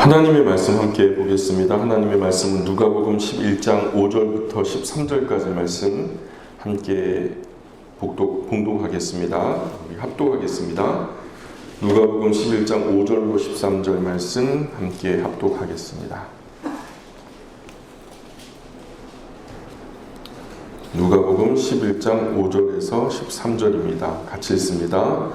하나님의 말씀 함께 보겠습니다. 하나님의 말씀은 누가복음 11장 5절부터 13절까지 말씀 함께 봉독하겠습니다. 우리 합독하겠습니다. 누가복음 11장 5절로 13절 말씀 함께 합독하겠습니다. 누가복음 11장 5절에서 13절입니다. 같이 읽습니다.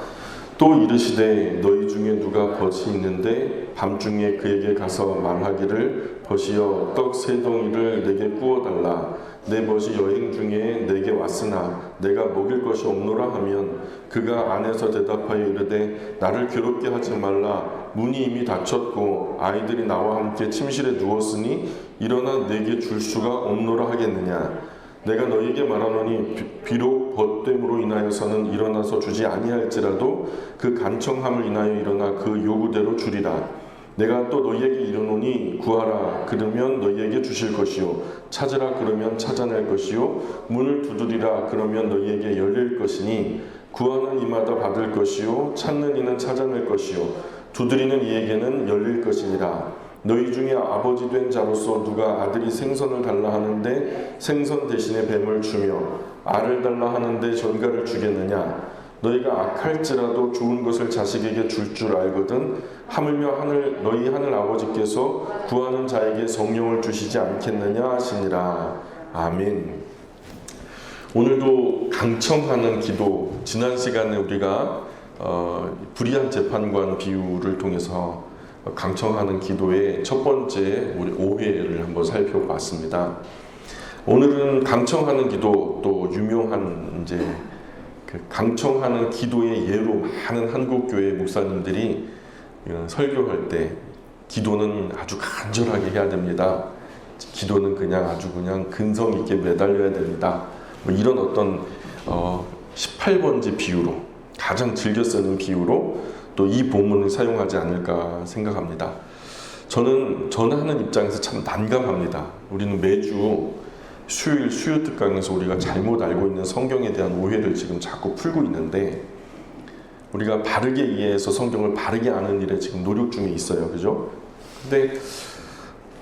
또 이르시되 너희 중에 누가 벗이 있는데 밤중에 그에게 가서 말하기를 벗이여 떡 세 덩이를 내게 구워달라. 내 벗이 여행 중에 내게 왔으나 내가 먹일 것이 없노라 하면 그가 안에서 대답하여 이르되 나를 괴롭게 하지 말라. 문이 이미 닫혔고 아이들이 나와 함께 침실에 누웠으니 일어나 내게 줄 수가 없노라 하겠느냐. 내가 너희에게 말하노니 비록 벗됨으로 인하여서는 일어나서 주지 아니할지라도 그 간청함을 인하여 일어나 그 요구대로 주리라. 내가 또 너희에게 이르노니 구하라 그러면 너희에게 주실 것이요 찾으라 그러면 찾아낼 것이요 문을 두드리라 그러면 너희에게 열릴 것이니 구하는 이마다 받을 것이요 찾는 이는 찾아낼 것이요 두드리는 이에게는 열릴 것이니라. 너희 중에 아버지 된 자로서 누가 아들이 생선을 달라 하는데 생선 대신에 뱀을 주며 알을 달라 하는데 전갈을 주겠느냐. 너희가 악할지라도 좋은 것을 자식에게 줄 줄 알거든 하물며 너희 하늘 아버지께서 구하는 자에게 성령을 주시지 않겠느냐 하시니라. 아멘. 오늘도 강청하는 기도, 지난 시간에 우리가 불의한 재판관 비유를 통해서 강청하는 기도의 첫 번째 우리 오해를 한번 살펴봤습니다. 오늘은 강청하는 기도, 또 유명한 이제 그 강청하는 기도의 예로 많은 한국교회 목사님들이 설교할 때 기도는 아주 간절하게 해야 됩니다. 기도는 아주 근성 있게 매달려야 됩니다. 뭐 이런 어떤 18번지 비유로, 가장 즐겨 쓰는 비유로 또 이 본문을 사용하지 않을까 생각합니다. 저는 전하는 입장에서 참 난감합니다. 우리는 매주 수요일 수요 특강에서 우리가 잘못 알고 있는 성경에 대한 오해를 지금 자꾸 풀고 있는데, 우리가 바르게 이해해서 성경을 바르게 아는 일에 지금 노력 중에 있어요. 그죠? 근데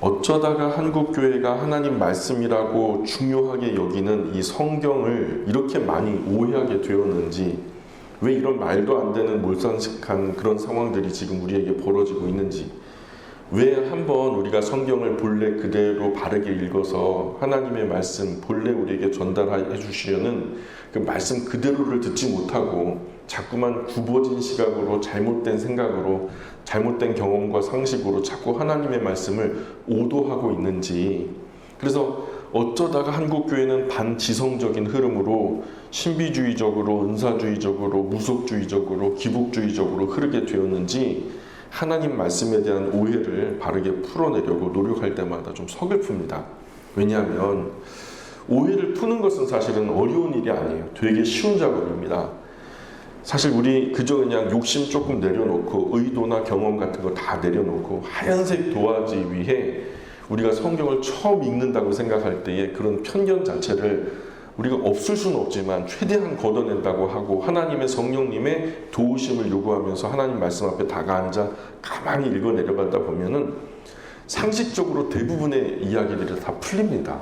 어쩌다가 한국교회가 하나님 말씀이라고 중요하게 여기는 이 성경을 이렇게 많이 오해하게 되었는지, 왜 이런 말도 안 되는 몰상식한 그런 상황들이 지금 우리에게 벌어지고 있는지, 왜 한번 우리가 성경을 본래 그대로 바르게 읽어서 하나님의 말씀 본래 우리에게 전달해 주시려는 그 말씀 그대로를 듣지 못하고 자꾸만 굽어진 시각으로, 잘못된 생각으로, 잘못된 경험과 상식으로 자꾸 하나님의 말씀을 오도하고 있는지. 그래서 어쩌다가 한국교회는 반지성적인 흐름으로 신비주의적으로, 은사주의적으로, 무속주의적으로, 기복주의적으로 흐르게 되었는지 하나님 말씀에 대한 오해를 바르게 풀어내려고 노력할 때마다 좀 서글픕니다. 왜냐하면 오해를 푸는 것은 사실은 어려운 일이 아니에요. 되게 쉬운 작업입니다. 사실 우리 그저 그냥 욕심 조금 내려놓고 의도나 경험 같은 거 다 내려놓고 하얀색 도화지 위에 우리가 성경을 처음 읽는다고 생각할 때의 그런 편견 자체를 우리가 없을 수는 없지만 최대한 걷어낸다고 하고 하나님의 성령님의 도우심을 요구하면서 하나님 말씀 앞에 다가앉아 가만히 읽어 내려가다 보면은 상식적으로 대부분의 이야기들이 다 풀립니다.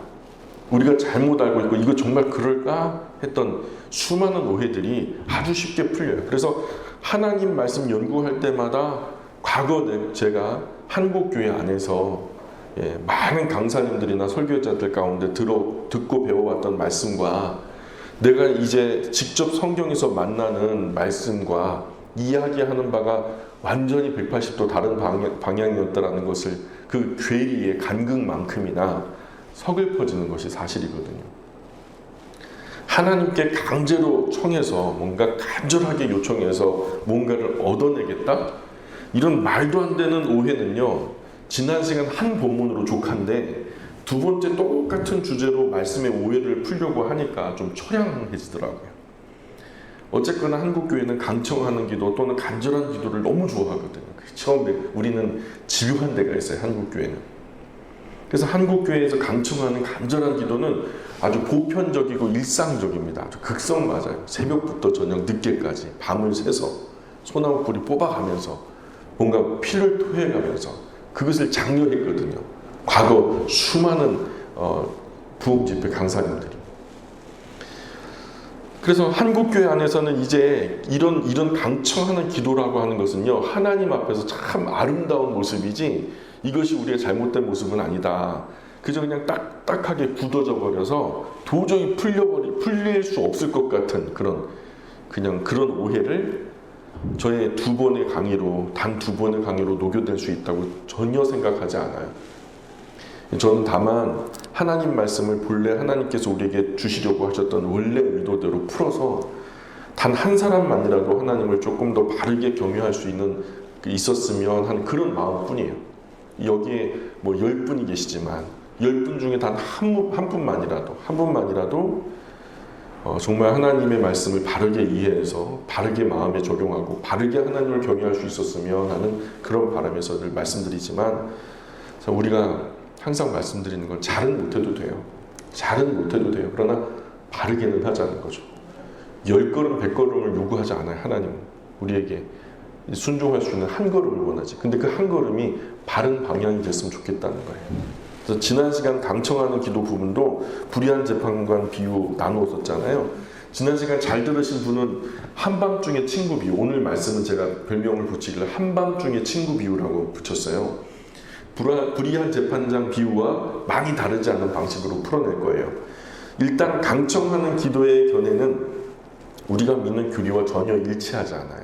우리가 잘못 알고 있고 이거 정말 그럴까 했던 수많은 오해들이 아주 쉽게 풀려요. 그래서 하나님 말씀 연구할 때마다 과거 제가 한국교회 안에서 많은 강사님들이나 설교자들 가운데 듣고 배워왔던 말씀과 내가 이제 직접 성경에서 만나는 말씀과 이야기하는 바가 완전히 180도 다른 방향이었다라는 것을 그 괴리의 간극만큼이나 서글퍼지는 것이 사실이거든요. 하나님께 강제로 청해서 뭔가 간절하게 요청해서 뭔가를 얻어내겠다? 이런 말도 안 되는 오해는요, 지난 시간 한 본문으로 족한데 두 번째 똑같은 주제로 말씀의 오해를 풀려고 하니까 좀 처량해지더라고요. 어쨌거나 한국교회는 강청하는 기도 또는 간절한 기도를 너무 좋아하거든요. 처음에 우리는 집요한 데가 있어요, 한국교회는. 그래서 한국교회에서 강청하는 간절한 기도는 아주 보편적이고 일상적입니다. 아주 극성 맞아요. 새벽부터 저녁 늦게까지 밤을 새서 소나무 뿌리 뽑아가면서 뭔가 피를 토해가면서 그것을 장려했거든요. 과거 수많은 부흥집회 강사님들이. 그래서 한국교회 안에서는 이제 이런 강청하는 기도라고 하는 것은요, 하나님 앞에서 참 아름다운 모습이지 이것이 우리의 잘못된 모습은 아니다. 그저 그냥 딱딱하게 굳어져 버려서 도저히 풀릴 수 없을 것 같은 그런 오해를 저의 단 2번의 강의로 녹여낼 수 있다고 전혀 생각하지 않아요. 저는 다만 하나님 말씀을 본래 하나님께서 우리에게 주시려고 하셨던 원래 의도대로 풀어서 단 한 사람만이라도 하나님을 조금 더 바르게 경유할 수 있었으면 하는 그런 마음뿐이에요. 여기에 뭐 10분이 계시지만 10분 중에 단 한 분만이라도 정말 하나님의 말씀을 바르게 이해해서 바르게 마음에 적용하고 바르게 하나님을 경외할 수 있었으면 하는 그런 바람에서 늘 말씀드리지만, 우리가 항상 말씀드리는 건 잘은 못해도 돼요. 그러나 바르게는 하자는 거죠. 10걸음 100걸음을 요구하지 않아요. 하나님은 우리에게 순종할 수 있는 한 걸음을 원하지. 근데 그 한 걸음이 바른 방향이 됐으면 좋겠다는 거예요. 그래서 지난 시간 강청하는 기도 부분도 불의한 재판관 비유 나누었었잖아요. 지난 시간 잘 들으신 분은 한밤중의 친구 비유, 오늘 말씀은 제가 별명을 붙이기를 한밤중의 친구 비유라고 붙였어요. 불의한 재판장 비유와 많이 다르지 않은 방식으로 풀어낼 거예요. 일단 강청하는 기도의 견해는 우리가 믿는 교리와 전혀 일치하지 않아요.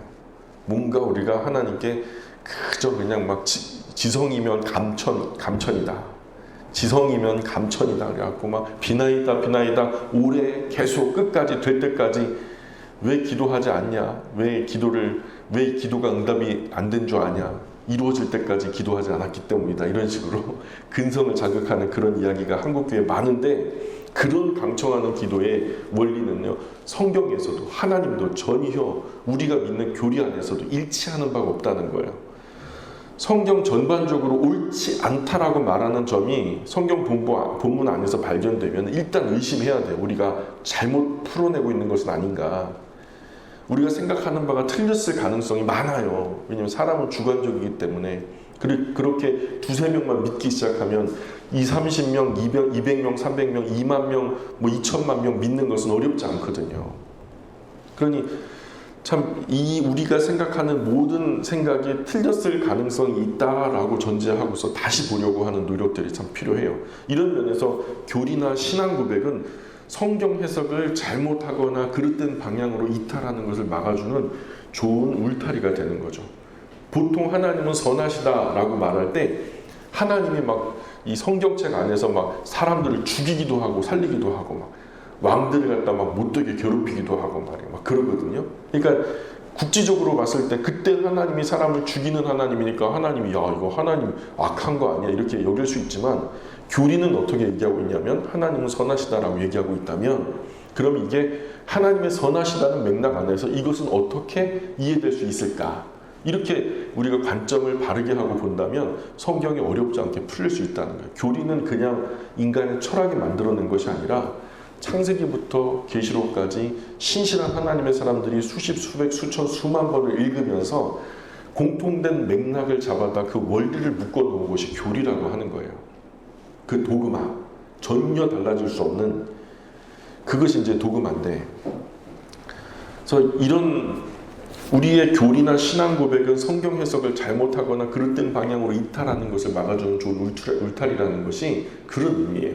뭔가 우리가 하나님께 그저 그냥 막 지성이면 감천이다. 지성이면 감천이다. 그래갖고 막 비나이다 오래 계속 끝까지 될 때까지 왜 기도하지 않냐? 왜 기도가 응답이 안 된 줄 아냐? 이루어질 때까지 기도하지 않았기 때문이다. 이런 식으로 근성을 자극하는 그런 이야기가 한국교회에 많은데, 그런 강청하는 기도의 원리는요, 성경에서도 하나님도 전혀 우리가 믿는 교리 안에서도 일치하는 바가 없다는 거예요. 성경 전반적으로 옳지 않다라고 말하는 점이 성경 본문 안에서 발견되면 일단 의심해야 돼요. 우리가 잘못 풀어내고 있는 것은 아닌가. 우리가 생각하는 바가 틀렸을 가능성이 많아요. 왜냐하면 사람은 주관적이기 때문에. 그렇게 2-3명만 믿기 시작하면 30명, 200명, 300명, 2만 명, 2천만 명 믿는 것은 어렵지 않거든요. 그러니 참 우리가 생각하는 모든 생각이 틀렸을 가능성이 있다라고 전제하고서 다시 보려고 하는 노력들이 참 필요해요. 이런 면에서 교리나 신앙 고백은 성경 해석을 잘못하거나 그릇된 방향으로 이탈하는 것을 막아주는 좋은 울타리가 되는 거죠. 보통 하나님은 선하시다라고 말할 때 하나님이 막 이 성경책 안에서 막 사람들을 죽이기도 하고 살리기도 하고 막 왕들을 갖다 막 못되게 괴롭히기도 하고 말이에요. 막 그러거든요. 그러니까 국지적으로 봤을 때 그때 하나님이 사람을 죽이는 하나님이니까 하나님이 이거 하나님 악한 거 아니야 이렇게 여길 수 있지만, 교리는 어떻게 얘기하고 있냐면 하나님은 선하시다라고 얘기하고 있다면, 그럼 이게 하나님의 선하시다는 맥락 안에서 이것은 어떻게 이해될 수 있을까? 이렇게 우리가 관점을 바르게 하고 본다면 성경이 어렵지 않게 풀릴 수 있다는 거예요. 교리는 그냥 인간의 철학이 만들어낸 것이 아니라 창세기부터 계시록까지 신실한 하나님의 사람들이 수십, 수백, 수천, 수만 번을 읽으면서 공통된 맥락을 잡아다 그 원리를 묶어놓은 것이 교리라고 하는 거예요. 그 도그마, 전혀 달라질 수 없는 그것이 이제 도그마인데, 그래서 이런 우리의 교리나 신앙 고백은 성경 해석을 잘못하거나 그릇된 방향으로 이탈하는 것을 막아주는 좋은 울타리라는 것이 그런 의미예요.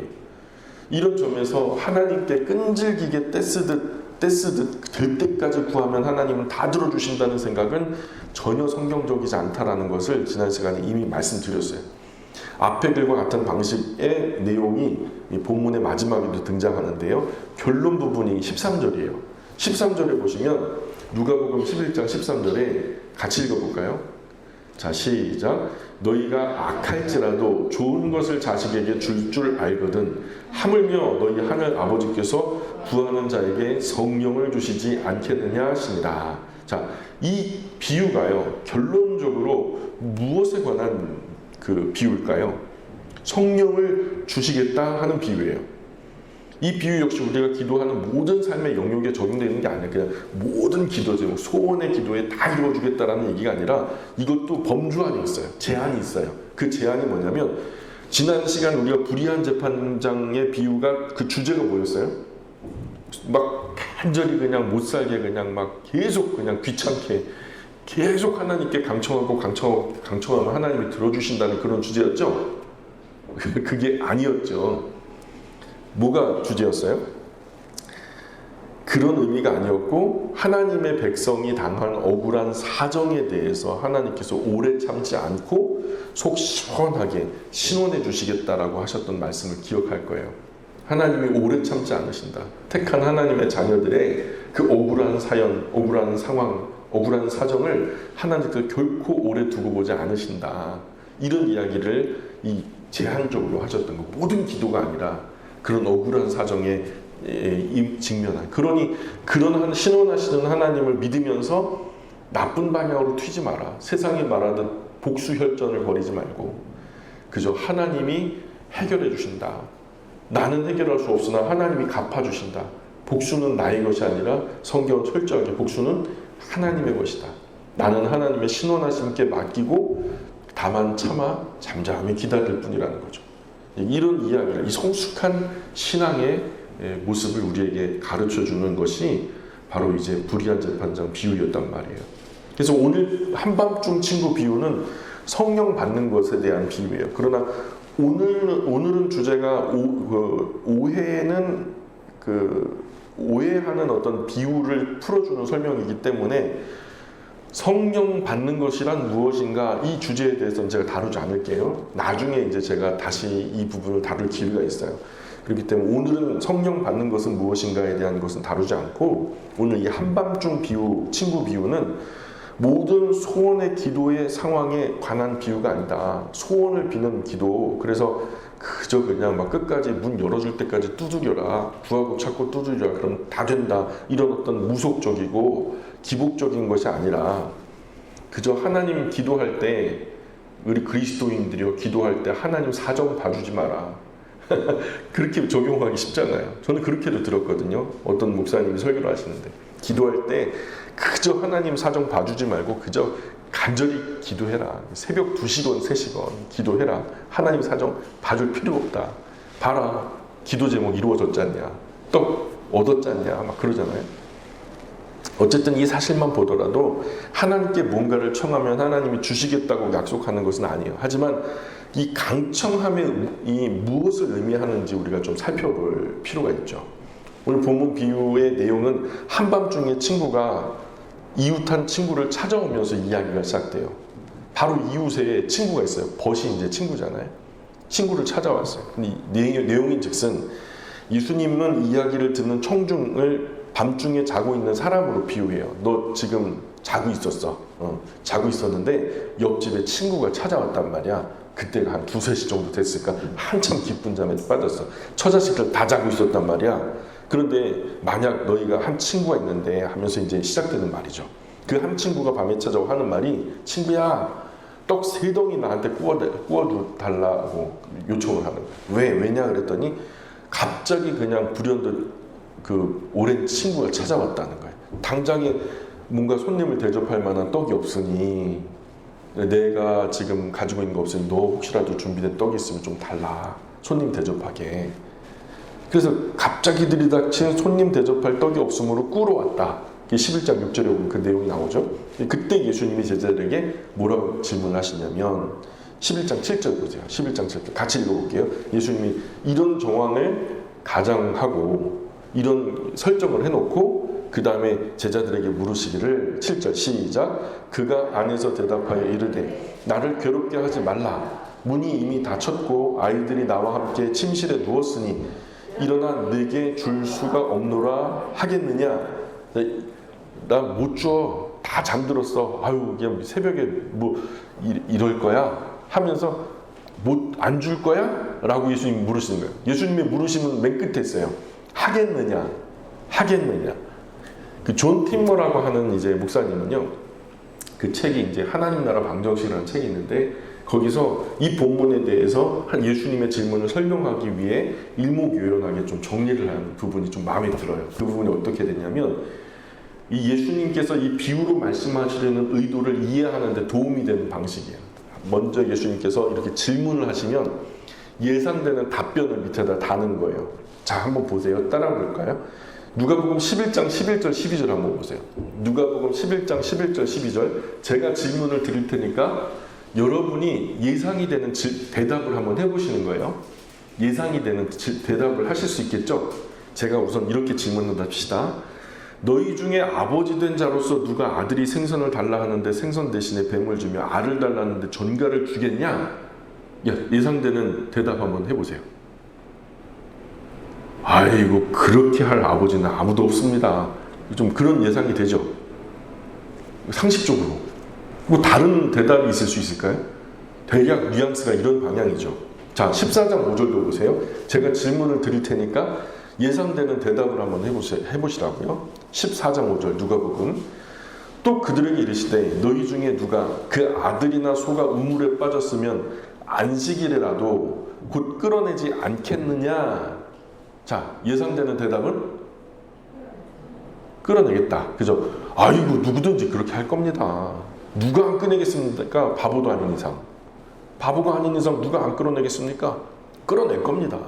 이런 점에서 하나님께 끈질기게 떼쓰듯 될 때까지 구하면 하나님은 다 들어주신다는 생각은 전혀 성경적이지 않다라는 것을 지난 시간에 이미 말씀드렸어요. 앞의 글과 같은 방식의 내용이 이 본문의 마지막에도 등장하는데요. 결론 부분이 13절이에요. 13절에 보시면 누가복음 11장 13절에 같이 읽어볼까요? 자, 시작. 너희가 악할지라도 좋은 것을 자식에게 줄 알거든 하물며 너희 하늘 아버지께서 구하는 자에게 성령을 주시지 않겠느냐 하시니라. 자, 이 비유가요, 결론적으로 무엇에 관한 그 비유일까요? 성령을 주시겠다 하는 비유예요. 이 비유 역시 우리가 기도하는 모든 삶의 영역에 적용되는 게 아니라 그냥 모든 기도죠. 소원의 기도에 다 이루어주겠다라는 얘기가 아니라 이것도 범주 안에 있어요. 제한이 있어요. 그 제안이 뭐냐면 지난 시간 우리가 불의한 재판장의 비유가 그 주제가 뭐였어요? 막 간절히 그냥 못 살게 그냥 막 계속 그냥 귀찮게 계속 하나님께 강청하고 강청하면 하나님이 들어주신다는 그런 주제였죠? 그게 아니었죠. 뭐가 주제였어요? 그런 의미가 아니었고 하나님의 백성이 당한 억울한 사정에 대해서 하나님께서 오래 참지 않고 속 시원하게 신원해 주시겠다라고 하셨던 말씀을 기억할 거예요. 하나님이 오래 참지 않으신다. 택한 하나님의 자녀들의 그 억울한 사연, 억울한 상황, 억울한 사정을 하나님께서 결코 오래 두고 보지 않으신다. 이런 이야기를 이 제한적으로 하셨던 거. 모든 기도가 아니라 그런 억울한 사정에 직면한. 그러니 그런 신원하시는 하나님을 믿으면서 나쁜 방향으로 튀지 마라. 세상이 말하는 복수혈전을 벌이지 말고 그저 하나님이 해결해 주신다. 나는 해결할 수 없으나 하나님이 갚아주신다. 복수는 나의 것이 아니라 성경은 철저하게 복수는 하나님의 것이다. 나는 하나님의 신원하심께 맡기고 다만 참아 잠잠히 기다릴 뿐이라는 거죠. 이런 이야기를, 이 성숙한 신앙의 모습을 우리에게 가르쳐주는 것이 바로 이제 불의한 재판장 비유였단 말이에요. 그래서 오늘 한밤중 친구 비유는 성령 받는 것에 대한 비유예요. 그러나 오늘은 주제가 오해하는 어떤 비유를 풀어주는 설명이기 때문에 성령 받는 것이란 무엇인가 이 주제에 대해서는 제가 다루지 않을게요. 나중에 이제 제가 다시 이 부분을 다룰 기회가 있어요. 그렇기 때문에 오늘은 성령 받는 것은 무엇인가에 대한 것은 다루지 않고 오늘 이 한밤중 비유, 친구 비유는 모든 소원의 기도의 상황에 관한 비유가 아니다. 소원을 비는 기도. 그래서 그저 그냥 막 끝까지 문 열어줄 때까지 두드려라. 구하고 찾고 두드려라. 그럼 다 된다. 이런 어떤 무속적이고 기복적인 것이 아니라 그저 하나님 기도할 때 우리 그리스도인들이요 기도할 때 하나님 사정 봐주지 마라. 그렇게 적용하기 쉽잖아요. 저는 그렇게도 들었거든요. 어떤 목사님이 설교를 하시는데 기도할 때 그저 하나님 사정 봐주지 말고 그저 간절히 기도해라. 새벽 2시건 3시건 기도해라. 하나님 사정 봐줄 필요 없다. 봐라. 기도 제목 이루어졌지 않냐. 떡 얻었지 않냐. 막 그러잖아요. 어쨌든 이 사실만 보더라도 하나님께 뭔가를 청하면 하나님이 주시겠다고 약속하는 것은 아니에요. 하지만 이 강청함이 무엇을 의미하는지 우리가 좀 살펴볼 필요가 있죠. 오늘 본문 비유의 내용은 한밤중에 친구가 이웃한 친구를 찾아오면서 이야기가 시작돼요. 바로 이웃에 친구가 있어요. 벗이 이제 친구잖아요. 친구를 찾아왔어요. 근데 내용인 즉슨 예수님은 이야기를 듣는 청중을 밤중에 자고 있는 사람으로 비유해요. 너 지금 자고 있었어. 자고 있었는데 옆집에 친구가 찾아왔단 말이야. 그때가 한 2-3시 정도 됐을까? 한참 기쁜 잠에 빠졌어. 처자식들 다 자고 있었단 말이야. 그런데 만약 너희가 한 친구가 있는데 하면서 이제 시작되는 말이죠. 그 한 친구가 밤에 찾아와 하는 말이 친구야 떡 3덩이 나한테 구워달라고 요청을 하는 거야. 왜냐 그랬더니 갑자기 그냥 불현듯 그 오랜 친구가 찾아왔다는 거예요. 당장에 뭔가 손님을 대접할 만한 떡이 없으니 내가 지금 가지고 있는 거 없으니 너 혹시라도 준비된 떡이 있으면 좀 달라. 손님 대접하게. 그래서 갑자기 들이닥친 손님 대접할 떡이 없으므로 꾸러 왔다. 11장 6절에 보면 그 내용이 나오죠. 그때 예수님이 제자들에게 뭐라고 질문을 하시냐면 11장 7절 보세요. 11장 7절 같이 읽어볼게요. 예수님이 이런 정황을 가장하고 이런 설정을 해놓고 그 다음에 제자들에게 물으시기를 7절 시작 그가 안에서 대답하여 이르되 나를 괴롭게 하지 말라. 문이 이미 닫혔고 아이들이 나와 함께 침실에 누웠으니 일어나 내게 줄 수가 없노라 하겠느냐. 나 못 줘. 다 잠들었어. 아유 그냥 새벽에 뭐 이럴 거야 하면서 안 줄 거야? 라고 예수님이 물으시는 거예요. 예수님의 물으심은 맨 끝에 있어요. 하겠느냐. 그 존 팀머라고 하는 이제 목사님은요. 그 책이 이제 하나님 나라 방정식이라는 책이 있는데 거기서 이 본문에 대해서 예수님의 질문을 설명하기 위해 일목요연하게 좀 정리를 한 부분이 좀 마음에 들어요. 그 부분이 어떻게 되냐면 이 예수님께서 이 비유로 말씀하시려는 의도를 이해하는 데 도움이 되는 방식이에요. 먼저 예수님께서 이렇게 질문을 하시면 예상되는 답변을 밑에다 다는 거예요. 자, 한번 보세요. 따라 볼까요? 누가복음 11장 11절 12절 한번 보세요. 누가복음 11장 11절 12절 제가 질문을 드릴 테니까 여러분이 예상이 되는 대답을 한번 해보시는 거예요. 예상이 되는 대답을 하실 수 있겠죠? 제가 우선 이렇게 질문을 합시다. 너희 중에 아버지 된 자로서 누가 아들이 생선을 달라 하는데 생선 대신에 뱀을 주며 알을 달라 하는데 전갈을 주겠냐? 예상되는 대답 한번 해보세요. 아이고, 그렇게 할 아버지는 아무도 없습니다. 좀 그런 예상이 되죠. 상식적으로. 뭐 다른 대답이 있을 수 있을까요? 대략 뉘앙스가 이런 방향이죠. 자, 14장 5절도 보세요. 제가 질문을 드릴 테니까 예상되는 대답을 한번 해보시라고요. 14장 5절 누가복음. 또 그들에게 이르시되 너희 중에 누가 그 아들이나 소가 우물에 빠졌으면 안식일에라도 곧 끌어내지 않겠느냐. 자, 예상되는 대답은 끌어내겠다. 그죠? 아이고, 누구든지 그렇게 할 겁니다. 누가 안 끌어내겠습니까? 바보도 아닌 이상. 바보가 아닌 이상 누가 안 끌어내겠습니까? 끌어낼 겁니다.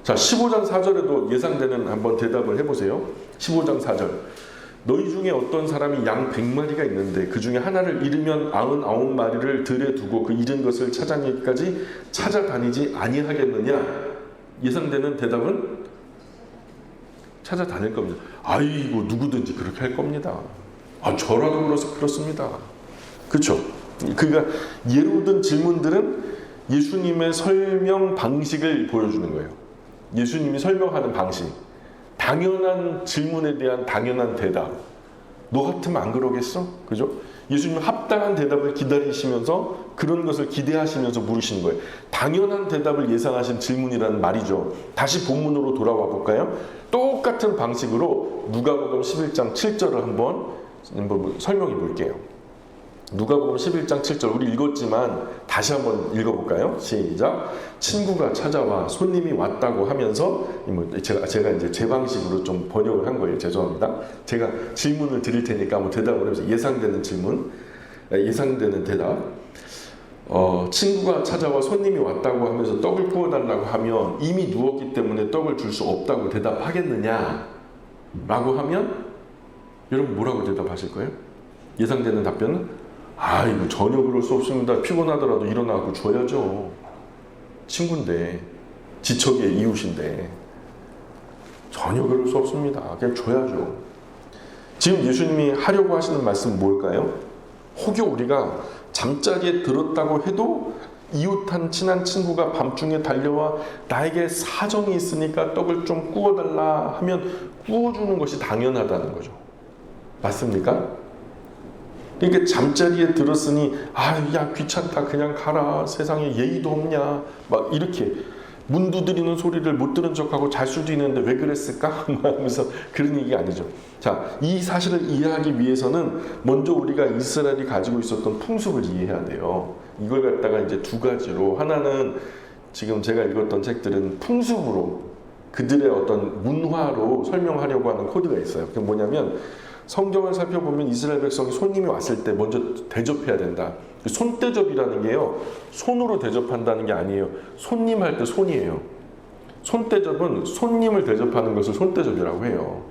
자, 15장 4절에도 예상되는 한번 대답을 해보세요. 15장 4절. 너희 중에 어떤 사람이 양 100마리가 있는데 그 중에 하나를 잃으면 99마리를 들에 두고 그 잃은 것을 찾아내기까지 찾아다니지 아니하겠느냐? 예상되는 대답은 찾아다닐 겁니다. 아이고, 누구든지 그렇게 할 겁니다. 저라도 그렇습니다. 그렇죠? 그러니까 예로 든 질문들은 예수님의 설명 방식을 보여주는 거예요. 예수님이 설명하는 방식. 당연한 질문에 대한 당연한 대답. 너 같으면 안 그러겠어? 그죠? 예수님은 합당한 대답을 기다리시면서 그런 것을 기대하시면서 물으시는 거예요. 당연한 대답을 예상하신 질문이라는 말이죠. 다시 본문으로 돌아와 볼까요? 똑같은 방식으로 누가복음 11장 7절을 한번 설명해 볼게요. 누가복음 11장 7절 우리 읽었지만 다시 한번 읽어볼까요? 시작. 친구가 찾아와 손님이 왔다고 하면서 제가 이제 제 방식으로 좀 번역을 한 거예요. 죄송합니다. 제가 질문을 드릴 테니까 한번 대답을 해보세요. 예상되는 질문, 예상되는 대답. 친구가 찾아와 손님이 왔다고 하면서 떡을 구워달라고 하면 이미 누웠기 때문에 떡을 줄 수 없다고 대답하겠느냐? 라고 하면 여러분 뭐라고 대답하실 거예요? 예상되는 답변은 이거 전혀 그럴 수 없습니다. 피곤하더라도 일어나고 줘야죠. 친구인데, 지척의 이웃인데 전혀 그럴 수 없습니다. 그냥 줘야죠. 지금 예수님이 하려고 하시는 말씀은 뭘까요? 혹여 우리가 잠자리에 들었다고 해도 이웃한 친한 친구가 밤중에 달려와 나에게 사정이 있으니까 떡을 좀 구워달라 하면 구워주는 것이 당연하다는 거죠. 맞습니까? 그러니까 잠자리에 들었으니 야 귀찮다 그냥 가라 세상에 예의도 없냐 막 이렇게 문 두드리는 소리를 못 들은 척하고 잘 수도 있는데 왜 그랬을까 하면서 그런 얘기가 아니죠. 자, 이 사실을 이해하기 위해서는 먼저 우리가 이스라엘이 가지고 있었던 풍습을 이해해야 돼요. 이걸 갖다가 이제 두 가지로, 하나는 지금 제가 읽었던 책들은 풍습으로 그들의 어떤 문화로 설명하려고 하는 코드가 있어요. 그게 뭐냐면 성경을 살펴보면 이스라엘 백성이 손님이 왔을 때 먼저 대접해야 된다. 손대접이라는 게요, 손으로 대접한다는 게 아니에요. 손님 할 때 손이에요. 손대접은 손님을 대접하는 것을 손대접이라고 해요.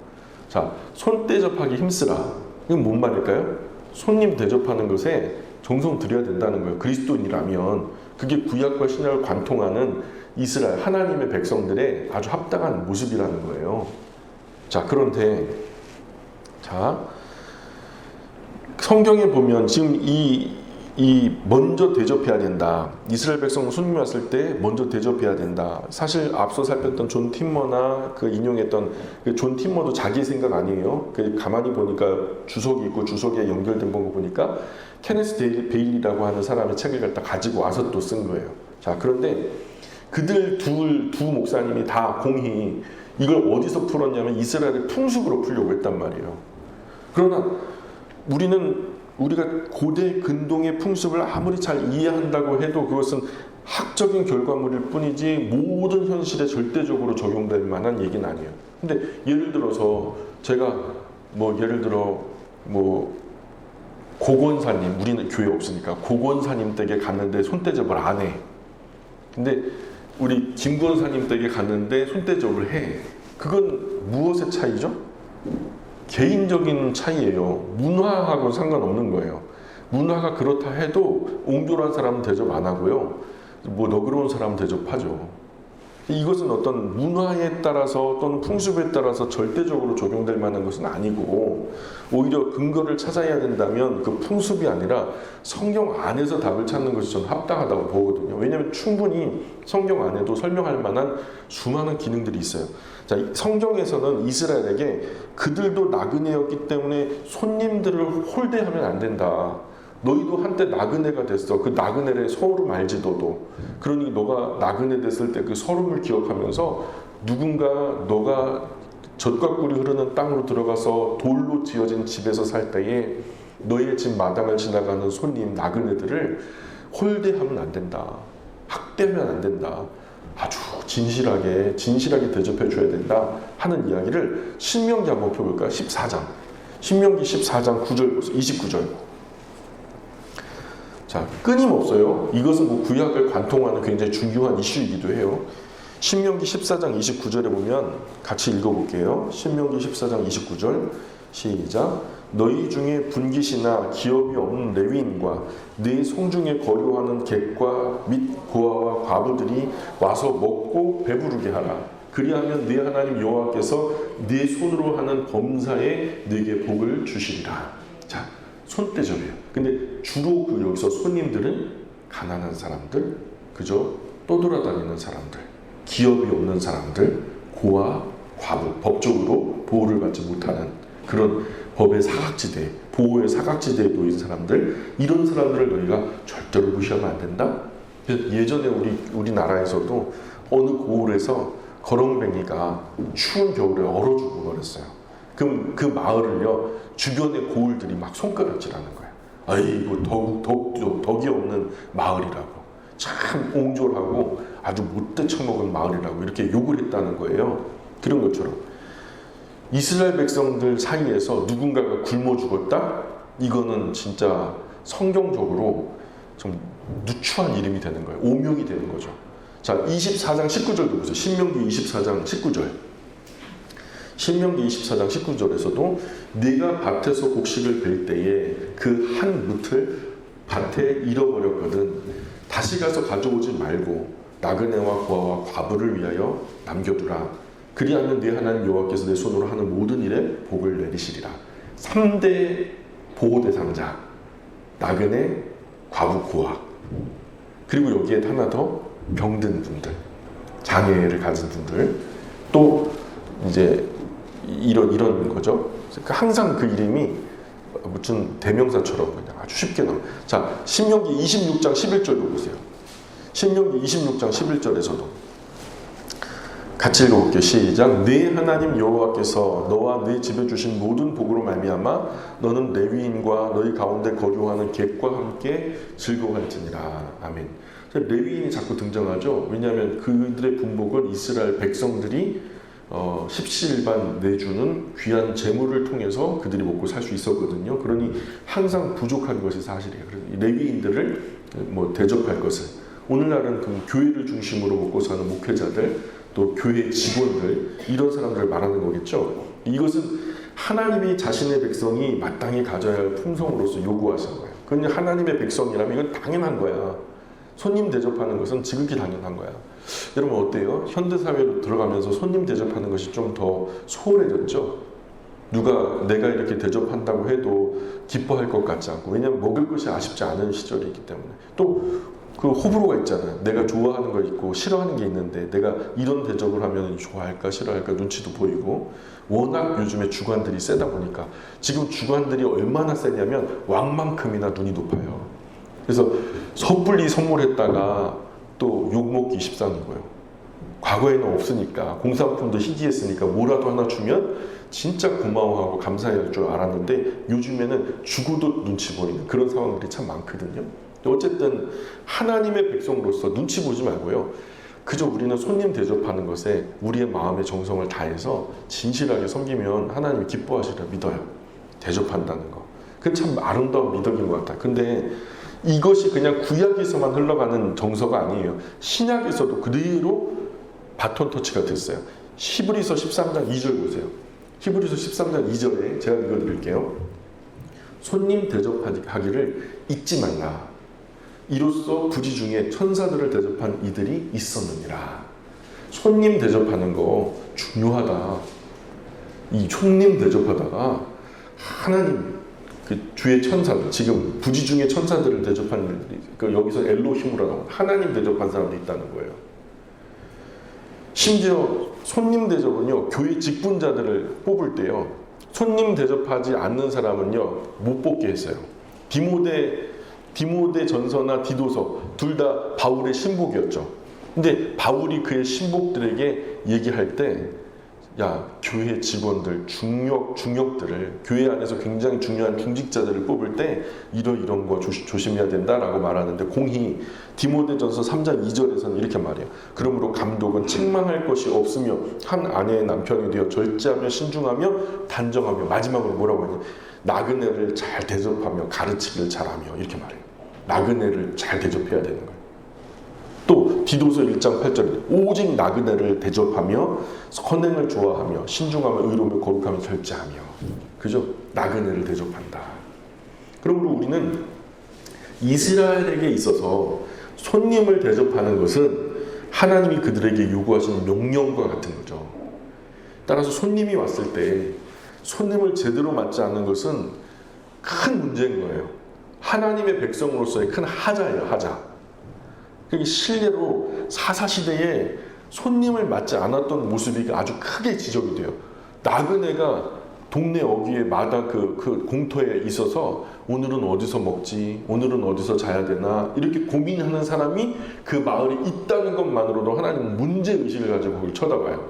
자, 손대접하기 힘쓰라. 이건 뭔 말일까요? 손님 대접하는 것에 정성 들여야 된다는 거예요. 그리스도인이라면 그게 구약과 신약을 관통하는 이스라엘 하나님의 백성들의 아주 합당한 모습이라는 거예요. 자, 그런데 성경에 보면 지금 이 먼저 대접해야 된다. 이스라엘 백성은 손님이 왔을 때 먼저 대접해야 된다. 사실 앞서 살폈던 존 팀머나 그 인용했던 존 팀머도 자기 생각 아니에요. 가만히 보니까 주석이 있고 주석에 연결된 거 보니까 케네스 베일이라고 하는 사람의 책을 갖다 가지고 와서 또 쓴 거예요. 자, 그런데 그들 두 목사님이 다 공히 이걸 어디서 풀었냐면 이스라엘의 풍습으로 풀려고 했단 말이에요. 그러나 우리가 고대 근동의 풍습을 아무리 잘 이해한다고 해도 그것은 학적인 결과물일 뿐이지 모든 현실에 절대적으로 적용될 만한 얘기는 아니에요. 근데 예를 들어서 제가 예를 들어 고건사님, 우리는 교회 없으니까 고건사님 댁에 갔는데 손대접을 안 해. 근데 우리 김권사님 댁에 갔는데 손대접을 해. 그건 무엇의 차이죠? 개인적인 차이예요. 문화하고 상관없는 거예요. 문화가 그렇다 해도 옹졸한 사람은 대접 안 하고요. 뭐 너그러운 사람은 대접하죠. 이것은 어떤 문화에 따라서 또는 풍습에 따라서 절대적으로 적용될 만한 것은 아니고, 오히려 근거를 찾아야 된다면 그 풍습이 아니라 성경 안에서 답을 찾는 것이 저는 합당하다고 보거든요. 왜냐하면 충분히 성경 안에도 설명할 만한 수많은 기능들이 있어요. 자, 성경에서는 이스라엘에게 그들도 나그네였기 때문에 손님들을 홀대하면 안 된다. 너희도 한때 나그네가 됐어. 그 나그네를 서름 알지 너도. 그러니 너가 나그네 됐을 때 그 서름을 기억하면서 누군가 너가 젖과 꿀이 흐르는 땅으로 들어가서 돌로 지어진 집에서 살 때에 너희의 집 마당을 지나가는 손님 나그네들을 홀대하면 안 된다. 학대하면 안 된다. 아주 진실하게 대접해 줘야 된다 하는 이야기를 신명기 한번 펴볼까요? 14장. 신명기 14장 9절, 29절. 자, 끊임없어요. 이것은 뭐 구약을 관통하는 굉장히 중요한 이슈이기도 해요. 신명기 14장 29절에 보면 같이 읽어볼게요. 신명기 14장 29절 시작. 너희 중에 분깃이나 기업이 없는 레위인과 네 성중에 거류하는 객과 및 고아와 과부들이 와서 먹고 배부르게 하라. 그리하면 네 하나님 여호와께서 네 손으로 하는 범사에 네게 복을 주시리라. 자, 손대접이에요. 근데 주로 그 여기서 손님들은 가난한 사람들, 그죠? 떠돌아다니는 사람들, 기업이 없는 사람들, 고아, 과부, 법적으로 보호를 받지 못하는 그런 법의 사각지대, 보호의 사각지대에 놓인 사람들, 이런 사람들을 너희가 절대로 무시하면 안 된다. 예전에 우리나라에서도 어느 고을에서 거렁뱅이가 추운 겨울에 얼어 죽어버렸어요. 그럼 그 마을을요, 주변의 고을들이 막 손가락질하는 거예요. 아이고 덕이 없는 마을이라고, 참 옹졸하고 아주 못돼 처먹은 마을이라고 이렇게 욕을 했다는 거예요. 그런 것처럼 이스라엘 백성들 사이에서 누군가가 굶어 죽었다? 이거는 진짜 성경적으로 좀 누추한 이름이 되는 거예요. 오명이 되는 거죠. 자, 24장 19절도 보세요. 신명기 24장 19절. 신명기 24장 19절에서도 네가 밭에서 곡식을 벨 때에 그 한 뭇을 밭에 잃어버렸거든 다시 가서 가져오지 말고 나그네와 고아와 과부를 위하여 남겨두라. 그리하면 네 하나님 여호와께서 내 손으로 하는 모든 일에 복을 내리시리라. 3대 보호 대상자, 나그네, 과부, 고아. 그리고 여기에 하나 더, 병든 분들, 장애를 가진 분들, 또 이제 이런 거죠. 그러니까 항상 그 이름이 무슨 대명사처럼 그냥 아주 쉽게 나와요. 자, 신명기 26장 11절도 보세요. 신명기 26장 11절에서도 같이 읽어볼게요. 시작. 네 하나님 여호와께서 너와 네 집에 주신 모든 복으로 말미암아 너는 레위인과 너희 가운데 거류하는 객과 함께 즐거워할지니라. 아멘. 레위인이 자꾸 등장하죠. 왜냐하면 그들의 분복은 이스라엘 백성들이 십시일반 내주는 귀한 재물을 통해서 그들이 먹고 살 수 있었거든요. 그러니 항상 부족한 것이 사실이에요. 그래서 이 레위인들을 뭐 대접할 것을, 오늘날은 그 교회를 중심으로 먹고 사는 목회자들, 또 교회 직원들, 이런 사람들을 말하는 거겠죠. 이것은 하나님이 자신의 백성이 마땅히 가져야 할 품성으로서 요구하신 거예요. 그건 하나님의 백성이라면 이건 당연한 거야. 손님 대접하는 것은 지극히 당연한 거야. 여러분 어때요? 현대사회로 들어가면서 손님 대접하는 것이 좀 더 소홀해졌죠? 누가 내가 이렇게 대접한다고 해도 기뻐할 것 같지 않고, 왜냐하면 먹을 것이 아쉽지 않은 시절이기 때문에. 또 그 호불호가 있잖아요. 내가 좋아하는 거 있고 싫어하는 게 있는데 내가 이런 대접을 하면 좋아할까 싫어할까 눈치도 보이고, 워낙 요즘에 주관들이 세다 보니까 지금 주관들이 얼마나 세냐면 왕만큼이나 눈이 높아요. 그래서 섣불리 선물했다가 또 욕먹기 십상인 거예요. 과거에는 없으니까, 공산품도 희귀했으니까 뭐라도 하나 주면 진짜 고마워하고 감사해할 줄 알았는데 요즘에는 주고도 눈치 보이는 그런 상황들이 참 많거든요. 어쨌든 하나님의 백성으로서 눈치 보지 말고요, 그저 우리는 손님 대접하는 것에 우리의 마음의 정성을 다해서 진실하게 섬기면 하나님이 기뻐하시리라 믿어요. 대접한다는 거. 그건 참 아름다운 미덕인 것 같아요. 근데 이것이 그냥 구약에서만 흘러가는 정서가 아니에요. 신약에서도 그대로 바톤 터치가 됐어요. 히브리서 13장 2절 보세요. 히브리서 13장 2절에 제가 읽어드릴게요. 손님 대접하기를 잊지 말라. 이로써 부지 중에 천사들을 대접한 이들이 있었느니라. 손님 대접하는 거 중요하다. 이 손님 대접하다가 하나님 그 주의 천사들, 지금 부지 중에 천사들을 대접한 일들이, 그 여기서 엘로힘이라고 하나님 대접한 사람도 있다는 거예요. 심지어 손님 대접은요, 교회 직분자들을 뽑을 때요, 손님 대접하지 않는 사람은요 못 뽑게 했어요. 디모데 전서나 디도서 둘 다 바울의 신복이었죠. 근데 바울이 그의 신복들에게 얘기할 때, 야, 교회 직원들, 중역들을, 교회 안에서 굉장히 중요한 중직자들을 뽑을 때 이런 거 조심해야 된다라고 말하는데, 공히 디모데전서 3장 2절에서는 이렇게 말해요. 그러므로 감독은 책망할 것이 없으며 한 아내의 남편이 되어 절제하며 신중하며 단정하며, 마지막으로 뭐라고 하냐, 나그네를 잘 대접하며 가르치기를 잘하며, 이렇게 말해요. 나그네를 잘 대접해야 되는 거예요. 또 디도서 1장 8절에 오직 나그네를 대접하며 선행을 좋아하며 신중하며 의로우며 거룩하며 절제하며, 그죠? 나그네를 대접한다. 그러므로 우리는 이스라엘에게 있어서 손님을 대접하는 것은 하나님이 그들에게 요구하신 명령과 같은 거죠. 따라서 손님이 왔을 때 손님을 제대로 맞지 않는 것은 큰 문제인 거예요. 하나님의 백성으로서의 큰 하자예요, 하자. 그게 실례로 사사시대에 손님을 맞지 않았던 모습이 아주 크게 지적이 돼요. 나그네가 동네 어귀에 마다 그 공터에 있어서 오늘은 어디서 먹지, 오늘은 어디서 자야 되나, 이렇게 고민하는 사람이 그 마을에 있다는 것만으로도 하나님은 문제의식을 가지고 그걸 쳐다봐요.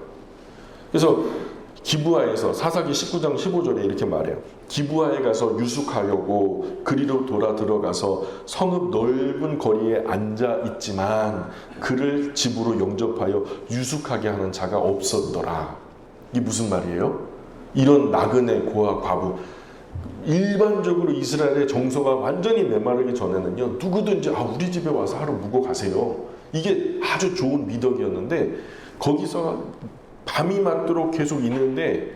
그래서 기브아에서 사사기 19장 15절에 이렇게 말해요. 기브아에 가서 유숙하려고 그리로 돌아 들어가서 성읍 넓은 거리에 앉아 있지만 그를 집으로 영접하여 유숙하게 하는 자가 없었더라. 이게 무슨 말이에요? 이런 나그네, 고아, 과부, 일반적으로 이스라엘의 정서가 완전히 메마르기 전에는요, 누구든지 우리 집에 와서 하루 묵어 가세요. 이게 아주 좋은 미덕이었는데, 거기서 밤이 맞도록 계속 있는데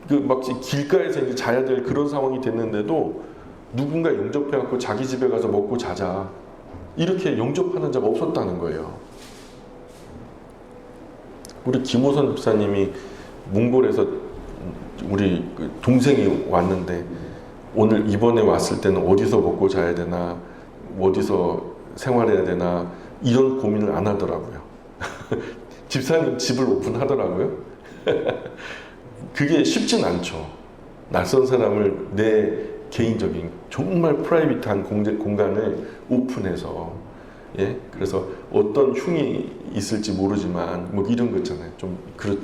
막 길가에서 이제 자야 될 그런 상황이 됐는데도 누군가 영접해갖고 자기 집에 가서 먹고 자자, 이렇게 영접하는 자가 없었다는 거예요. 우리 김호선 집사님이 몽골에서 우리 동생이 왔는데, 오늘 이번에 왔을 때는 어디서 먹고 자야 되나, 어디서 생활해야 되나, 이런 고민을 안 하더라고요. 집사님 집을 오픈하더라고요. 그게 쉽진 않죠. 낯선 사람을 내 개인적인 정말 프라이빗한 공간을 오픈해서, 예, 그래서 어떤 흉이 있을지 모르지만 뭐 이런 거 있잖아요. 좀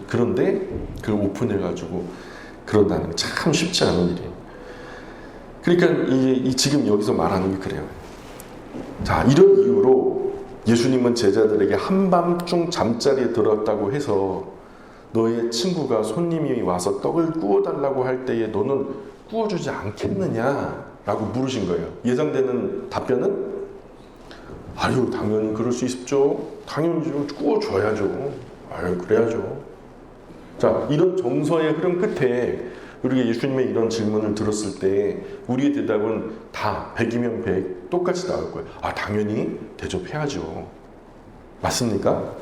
그런데 그걸 오픈해가지고 그런다는 게 참 쉽지 않은 일이에요. 그러니까 이 지금 여기서 말하는 게 그래요. 자, 이런 이유로 예수님은 제자들에게 한밤중 잠자리에 들었다고 해서 너의 친구가 손님이 와서 떡을 구워달라고 할 때에 너는 구워주지 않겠느냐라고 물으신 거예요. 예상되는 답변은 아유, 당연히 그럴 수 있죠. 당연히 구워줘야죠. 아유, 그래야죠. 자, 이런 정서의 흐름 끝에 우리가 예수님의 이런 질문을 들었을 때 우리의 대답은 다 100이면 100 똑같이 나올 거예요. 당연히 대접해야죠. 맞습니까?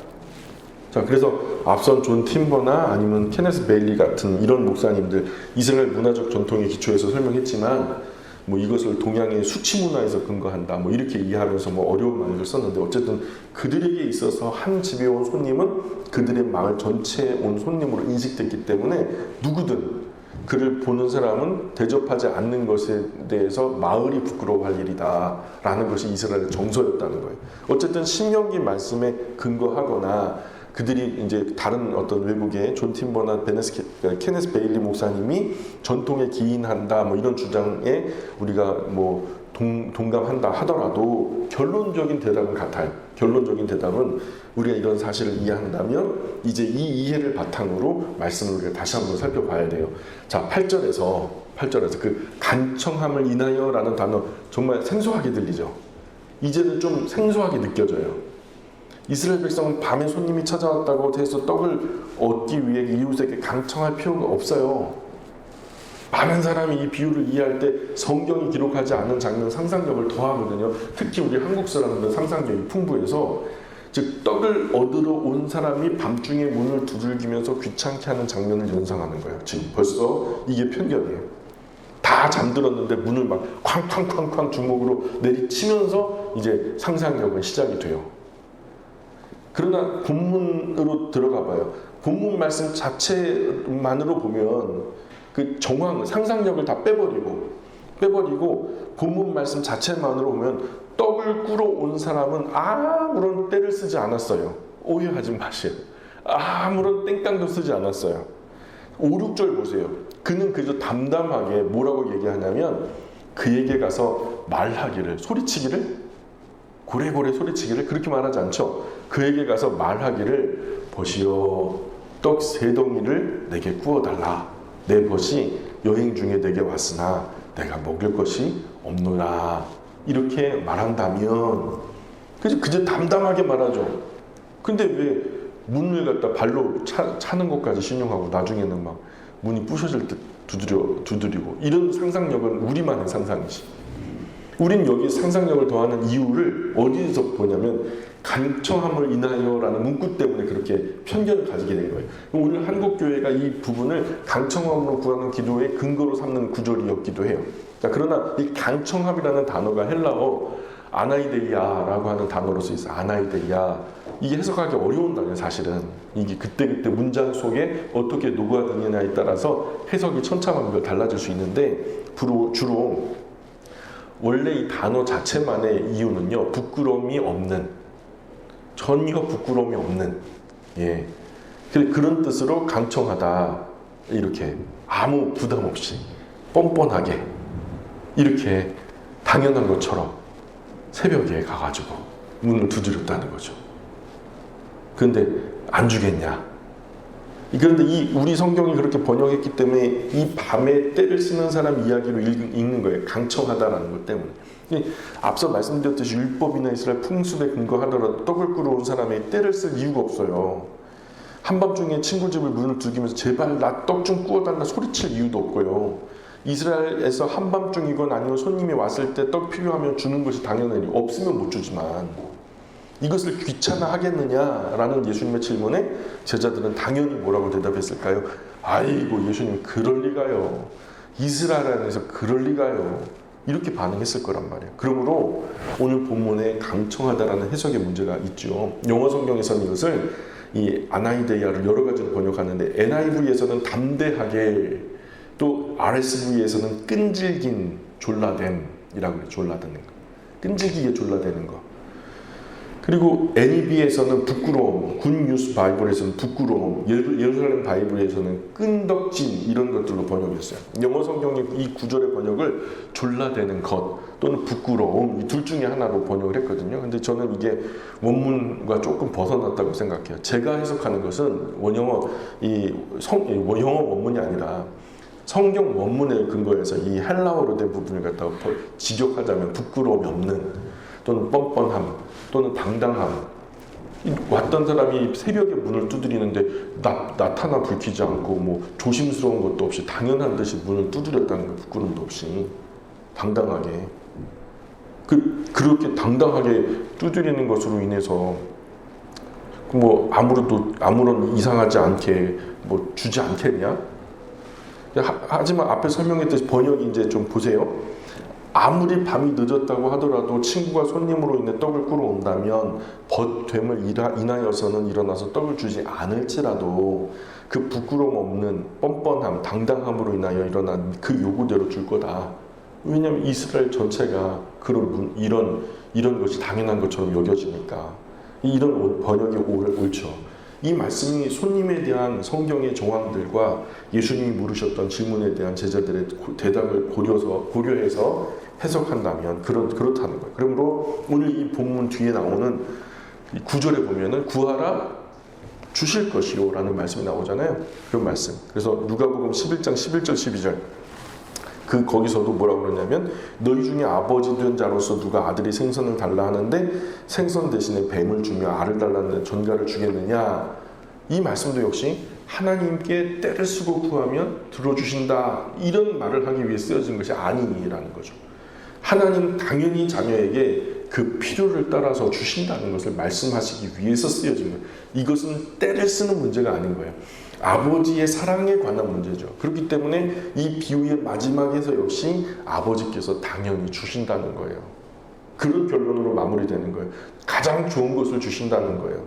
자, 그래서 앞선 존 팀버나 아니면 케네스 베일리 같은 이런 목사님들, 이스라엘 문화적 전통에 기초해서 설명했지만 뭐 이것을 동양의 수치 문화에서 근거한다, 뭐 이렇게 이해하면서 뭐 어려운 말을 썼는데, 어쨌든 그들에게 있어서 한 집에 온 손님은 그들의 마을 전체에 온 손님으로 인식됐기 때문에 누구든 그를 보는 사람은 대접하지 않는 것에 대해서 마을이 부끄러워할 일이다 라는 것이 이스라엘의 정서였다는 거예요. 어쨌든 신명기 말씀에 근거하거나 그들이 이제 다른 어떤 외국의 존 팀버나 케네스 베일리 목사님이 전통에 기인한다 뭐 이런 주장에 우리가 뭐 동감한다 하더라도 결론적인 대답은 같아요. 결론적인 대답은 우리가 이런 사실을 이해한다면 이제 이 이해를 바탕으로 말씀을 우리가 다시 한번 살펴봐야 돼요. 자, 8절에서 그 간청함을 인하여라는 단어 정말 생소하게 들리죠. 이제는 좀 생소하게 느껴져요. 이스라엘 백성은 밤에 손님이 찾아왔다고 해서 떡을 얻기 위해 이웃에게 간청할 필요가 없어요. 많은 사람이 이 비유를 이해할 때 성경이 기록하지 않은 장면 상상력을 더하거든요. 특히 우리 한국 사람들은 상상력이 풍부해서 즉 떡을 얻으러 온 사람이 밤중에 문을 두들기면서 귀찮게 하는 장면을 연상하는 거예요. 지금 벌써 이게 편견이에요. 다 잠들었는데 문을 막 쾅쾅쾅쾅 주먹으로 내리치면서 이제 상상력은 시작이 돼요. 그러나 본문으로 들어가 봐요. 본문 말씀 자체만으로 보면 그 정황, 상상력을 다 빼버리고 본문 말씀 자체만으로 보면 떡을 꾸러 온 사람은 아무런 때를 쓰지 않았어요. 오해하지 마세요. 아무런 땡깡도 쓰지 않았어요. 5, 6절 보세요. 그는 그저 담담하게 뭐라고 얘기하냐면 그에게 가서 말하기를, 소리치기를, 고래고래 소리치기를 그렇게 말하지 않죠. 그에게 가서 말하기를 보시오 떡 3덩이를 내게 구워달라. 내 벗이 여행 중에 내게 왔으나 내가 먹을 것이 없노라. 이렇게 말한다면 그저 담담하게 말하죠. 근데 왜 문을 갖다 발로 차는 것까지 신용하고 나중에는 막 문이 부셔질 때 두드리고 이런 상상력은 우리만의 상상이지. 우린 여기 상상력을 더하는 이유를 어디서 보냐면 간청함을 인하여라는 문구 때문에 그렇게 편견을 가지게 된 거예요. 오늘 한국교회가 이 부분을 간청함으로 구하는 기도의 근거로 삼는 구절이었기도 해요. 자, 그러나 이 간청함이라는 단어가 헬라어 아나이데이아라고 하는 단어로 쓰여 있어요. 아나이데이아. 이게 해석하기 어려운 단어예요, 사실은. 이게 그때그때 문장 속에 어떻게 녹아드느냐에 따라서 해석이 천차만별 달라질 수 있는데 주로 원래 이 단어 자체만의 이유는요, 부끄러움이 없는, 전혀 부끄러움이 없는, 예, 그런 뜻으로 간청하다, 이렇게 아무 부담 없이 뻔뻔하게 이렇게 당연한 것처럼 새벽에 가가지고 문을 두드렸다는 거죠. 그런데 안 주겠냐? 그런데 우리 성경이 그렇게 번역했기 때문에 이 밤에 때를 쓰는 사람 이야기로 읽는 거예요. 강청하다라는 것 때문에. 앞서 말씀드렸듯이 율법이나 이스라엘 풍습에 근거하더라도 떡을 꾸러 온 사람이 때를 쓸 이유가 없어요. 한밤중에 친구 집을 문을 두드리면서 제발 나 떡 좀 구워달라 소리칠 이유도 없고요. 이스라엘에서 한밤중이건 아니면 손님이 왔을 때 떡 필요하면 주는 것이 당연하니 없으면 못 주지만 이것을 귀찮아하겠느냐라는 예수님의 질문에 제자들은 당연히 뭐라고 대답했을까요? 아이고 예수님 그럴 리가요. 이스라엘 안에서 그럴 리가요. 이렇게 반응했을 거란 말이에요. 그러므로 오늘 본문에 강청하다라는 해석의 문제가 있죠. 영어 성경에서는 이것을 이 아나이데이아를 여러 가지로 번역하는데 NIV에서는 담대하게, 또 RSV에서는 끈질긴 졸라됨이라고 해요. 졸라대는 거. 끈질기게 졸라대는 거. 그리고 NEB에서는 부끄러움, 굿뉴스 바이블에서는 부끄러움, 예루살렘 바이블에서는 끈덕진 이런 것들로 번역했어요. 영어 성경의 이 구절의 번역을 졸라대는 것 또는 부끄러움 이 둘 중에 하나로 번역을 했거든요. 근데 저는 이게 원문과 조금 벗어났다고 생각해요. 제가 해석하는 것은 영어 원문이 아니라 성경 원문에 근거해서 이 헬라어로 된 부분을 갖다가 지적하자면 부끄러움이 없는, 또는 뻔뻔함, 또는 당당함. 왔던 사람이 새벽에 문을 두드리는데 나타나 불키지 않고 뭐 조심스러운 것도 없이 당연한 듯이 문을 두드렸다는 거, 부끄럼도 없이 당당하게 그렇게 당당하게 두드리는 것으로 인해서 뭐 아무런 이상하지 않게 뭐 주지 않겠냐? 하지만 앞에 설명했듯이 번역이 이제 좀 보세요. 아무리 밤이 늦었다고 하더라도 친구가 손님으로 인해 떡을 꾸러 온다면 벗됨을 인하여서는 일어나서 떡을 주지 않을지라도 그 부끄러움 없는 뻔뻔함, 당당함으로 인하여 일어난 그 요구대로 줄 거다. 왜냐하면 이스라엘 전체가 이런 것이 당연한 것처럼 여겨지니까. 이런 번역이 옳죠. 이 말씀이 손님에 대한 성경의 정황들과 예수님이 물으셨던 질문에 대한 제자들의 대답을 고려해서 해석한다면 그렇다는 거예요. 그러므로 오늘 이 본문 뒤에 나오는 이 9절에 보면은 구하라 주실 것이요 라는 말씀이 나오잖아요. 그런 말씀. 그래서 누가복음 11장 11절 12절 거기서도 뭐라고 그러냐면 너희 중에 아버지 된 자로서 누가 아들이 생선을 달라 하는데 생선 대신에 뱀을 주며 알을 달라는데 전갈을 주겠느냐. 이 말씀도 역시 하나님께 때를 쓰고 구하면 들어주신다 이런 말을 하기 위해 쓰여진 것이 아니라는 거죠. 하나님 당연히 자녀에게 그 필요를 따라서 주신다는 것을 말씀하시기 위해서 쓰여진 거예요. 이것은 때를 쓰는 문제가 아닌 거예요. 아버지의 사랑에 관한 문제죠. 그렇기 때문에 이 비유의 마지막에서 역시 아버지께서 당연히 주신다는 거예요. 그런 결론으로 마무리되는 거예요. 가장 좋은 것을 주신다는 거예요.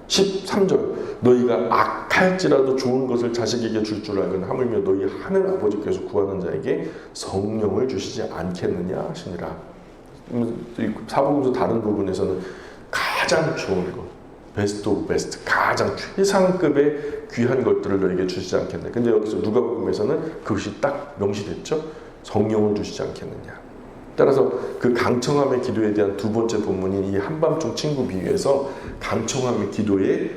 13절 너희가 악할지라도 좋은 것을 자식에게 줄 줄 알거나 하물며 너희 하늘 아버지께서 구하는 자에게 성령을 주시지 않겠느냐 하시니라. 사복음서 다른 부분에서는 가장 좋은 것, 베스트 오브 베스트, 가장 최상급의 귀한 것들을 너에게 주시지 않겠느냐. 근데 여기서 누가복음에서는 그것이 딱 명시됐죠. 성령을 주시지 않겠느냐. 따라서 그 강청함의 기도에 대한 두 번째 본문인 이 한밤중 친구 비유에서 강청함의 기도에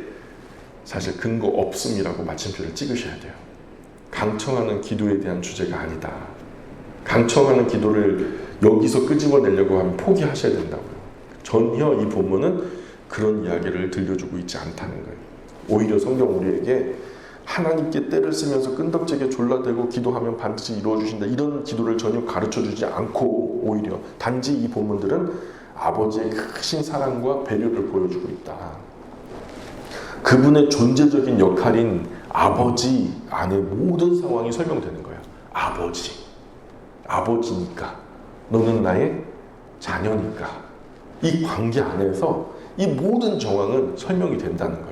사실 근거 없음이라고 마침표를 찍으셔야 돼요. 강청하는 기도에 대한 주제가 아니다. 강청하는 기도를 여기서 끄집어내려고 하면 포기하셔야 된다고요. 전혀 이 본문은 그런 이야기를 들려주고 있지 않다는 거예요. 오히려 성경 우리에게 하나님께 때를 쓰면서 끈덕지게 졸라대고 기도하면 반드시 이루어주신다 이런 기도를 전혀 가르쳐주지 않고 오히려 단지 이 본문들은 아버지의 크신 사랑과 배려를 보여주고 있다. 그분의 존재적인 역할인 아버지 안에 모든 상황이 설명되는 거예요. 아버지니까 너는 나의 자녀니까 이 관계 안에서 이 모든 정황은 설명이 된다는 거예요.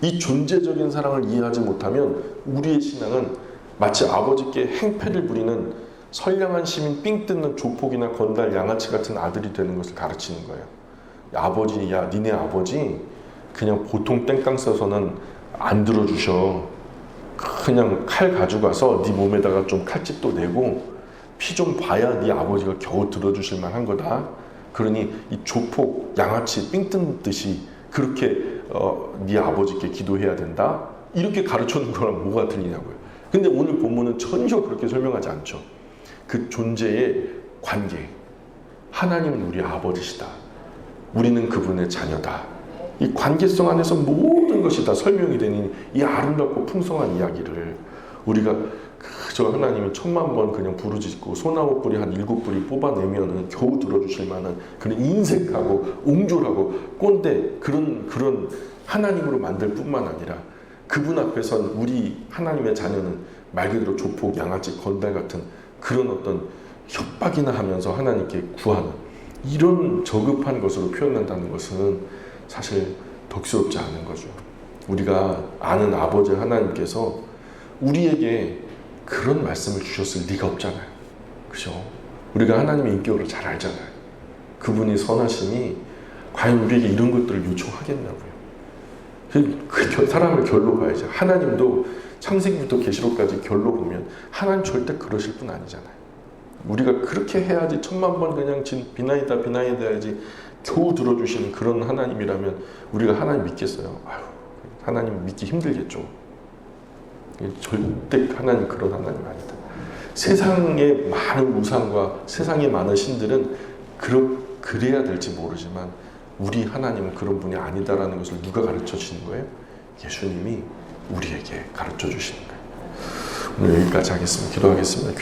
이 존재적인 사랑을 이해하지 못하면 우리의 신앙은 마치 아버지께 행패를 부리는 선량한 시민 삥 뜯는 조폭이나 건달 양아치 같은 아들이 되는 것을 가르치는 거예요. 아버지, 야 니네 아버지 그냥 보통 땡깡 써서는 안 들어주셔. 그냥 칼 가져가서 네 몸에다가 좀 칼집도 내고 피 좀 봐야 네 아버지가 겨우 들어주실 만한 거다. 그러니 이 조폭 양아치 삥 뜯듯이 그렇게 네 아버지께 기도해야 된다. 이렇게 가르쳐준 거랑 뭐가 틀리냐고요. 근데 오늘 본문은 전혀 그렇게 설명하지 않죠. 그 존재의 관계. 하나님은 우리 아버지시다. 우리는 그분의 자녀다. 이 관계성 안에서 모든 것이 다 설명이 되는 이 아름답고 풍성한 이야기를 우리가 저 하나님이 1000만 번 그냥 부르짖고 소나무 뿌리 한 7뿌리 뽑아내면은 겨우 들어주실 만한 그런 인색하고 옹졸하고 꼰대 그런 하나님으로 만들 뿐만 아니라 그분 앞에선 우리 하나님의 자녀는 말 그대로 조폭, 양아치, 건달 같은 그런 어떤 협박이나 하면서 하나님께 구하는 이런 저급한 것으로 표현한다는 것은 사실 덕스럽지 않은 거죠. 우리가 아는 아버지 하나님께서 우리에게 그런 말씀을 주셨을 리가 없잖아요. 그죠? 우리가 하나님의 인격을 잘 알잖아요. 그분이 선하심이 과연 우리에게 이런 것들을 요청하겠냐고요. 그 사람을 결로 봐야죠. 하나님도 창세기부터 계시록까지 결로 보면 하나님 절대 그러실 분 아니잖아요. 우리가 그렇게 해야지 1000만 번 그냥 비나이다 해야지 겨우 들어주시는 그런 하나님이라면 우리가 하나님 믿겠어요? 아유, 하나님 믿기 힘들겠죠. 절대 하나님 그런 하나님 아니다. 세상의 많은 우상과 세상의 많은 신들은 그래야 될지 모르지만 우리 하나님은 그런 분이 아니다라는 것을 누가 가르쳐 주시는 거예요? 예수님이 우리에게 가르쳐 주시는 거예요. 오늘 여기까지 하겠습니다. 기도하겠습니다.